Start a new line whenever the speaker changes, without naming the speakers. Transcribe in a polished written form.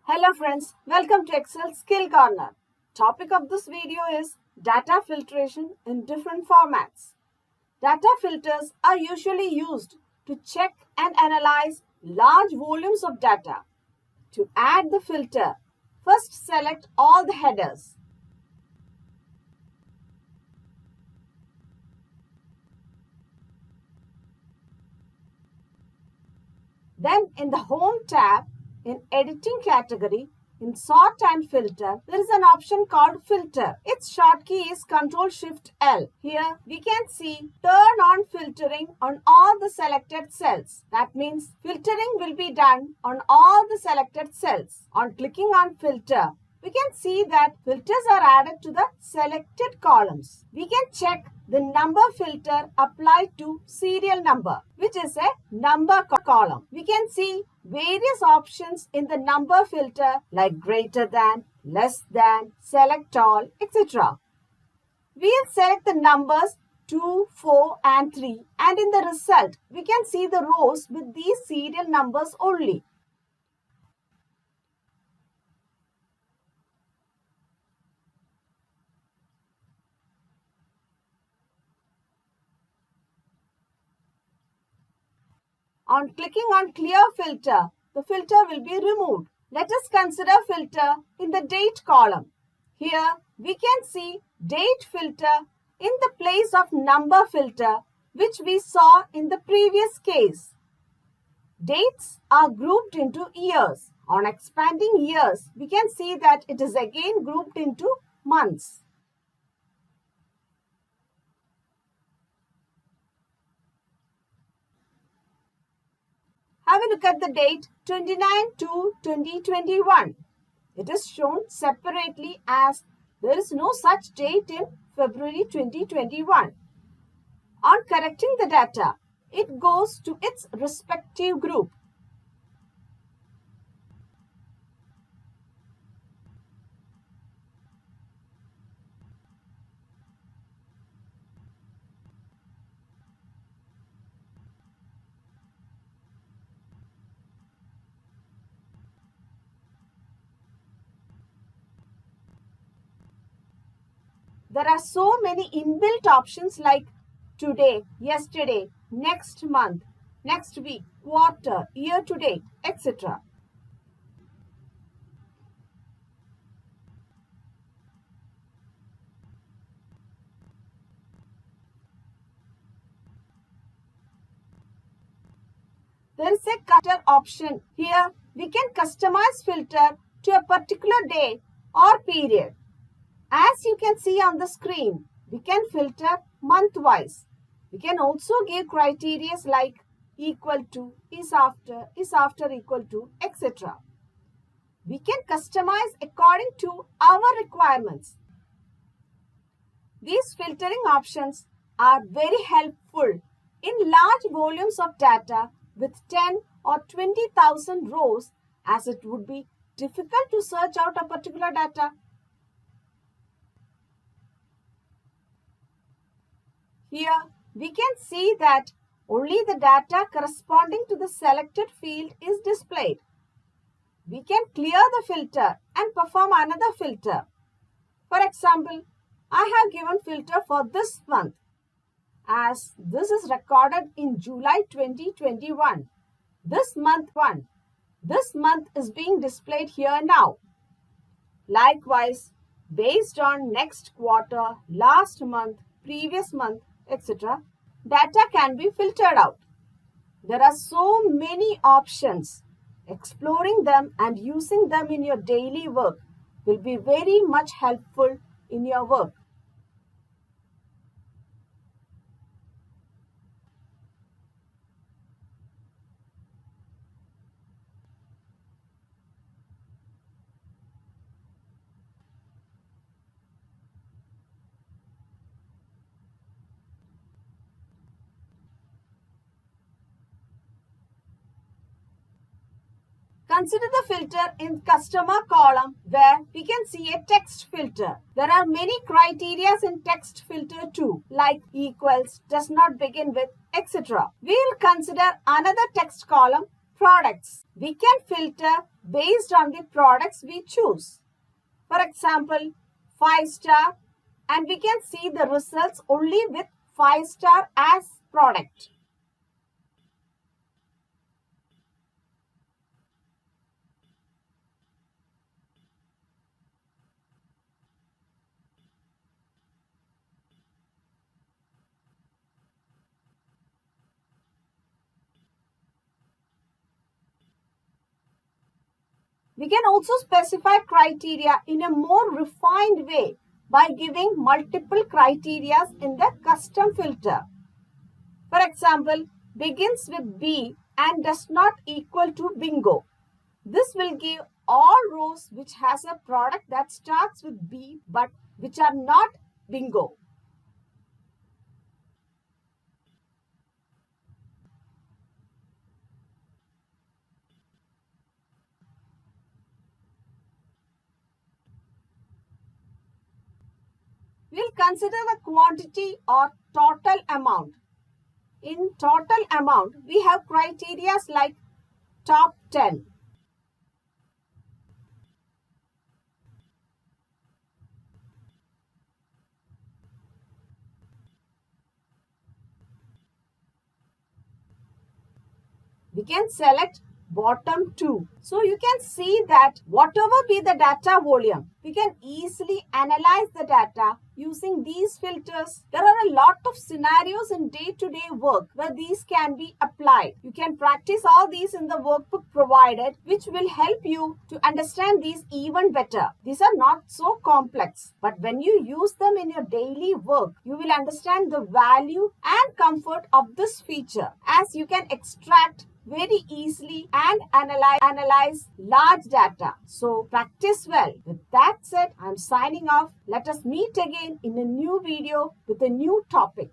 Hello friends, welcome to Excel Skill Corner. Topic of this video is data filtration in different formats. Data filters are usually used to check and analyze large volumes of data. To add the filter, first select all the headers. Then in the Home tab, in Editing category, in Sort and Filter, there is an option called Filter. Its short key is Ctrl-Shift-L. Here we can see Turn on filtering on all the selected cells. That means filtering will be done on all the selected cells. On clicking on Filter, we can see that filters are added to the selected columns. We can check the number filter applied to serial number, which is a number column. We can see various options in the number filter like greater than, less than, select all, etc. We will select the numbers 2, 4 and 3, and in the result, we can see the rows with these serial numbers only. On clicking on Clear Filter, the filter will be removed. Let us consider filter in the Date column. Here, we can see Date filter in the place of Number filter, which we saw in the previous case. Dates are grouped into years. On expanding years, we can see that it is again grouped into months. Have a look at the date 29/2/2021. It is shown separately as there is no such date in February 2021. On correcting the data, it goes to its respective group. There are so many inbuilt options like today, yesterday, next month, next week, quarter, year to date, etc. There is a cutter option. Here we can customize filter to a particular day or period. As you can see on the screen, we can filter month-wise. We can also give criteria like equal to, is after equal to, etc. We can customize according to our requirements. These filtering options are very helpful in large volumes of data with 10 or 20,000 rows, as it would be difficult to search out a particular data. Here, we can see that only the data corresponding to the selected field is displayed. We can clear the filter and perform another filter. For example, I have given filter for this month, as this is recorded in July 2021. This month is being displayed here now. Likewise, based on next quarter, last month, previous month, etc., data can be filtered out. There are so many options. Exploring them and using them in your daily work will be very much helpful in your work. Consider the filter in customer column where we can see a text filter. There are many criteria in text filter too, like equals, does not begin with, etc. We will consider another text column products. We can filter based on the products we choose. For example, 5-star, and we can see the results only with 5-star as product. We can also specify criteria in a more refined way by giving multiple criteria in the custom filter. For example, begins with B and does not equal to bingo. This will give all rows which has a product that starts with B but which are not bingo. We'll consider the quantity or total amount. In total amount, we have criteria like top 10. We can select bottom 2. So you can see that whatever be the data volume, we can easily analyze the data using these filters. There are a lot of scenarios in day-to-day work where these can be applied. You can practice all these in the workbook provided, which will help you to understand these even better. These are not so complex, but when you use them in your daily work, you will understand the value and comfort of this feature, as you can extract very easily and analyze large data. So practice well. With that said, I'm signing off. Let us meet again in a new video with a new topic.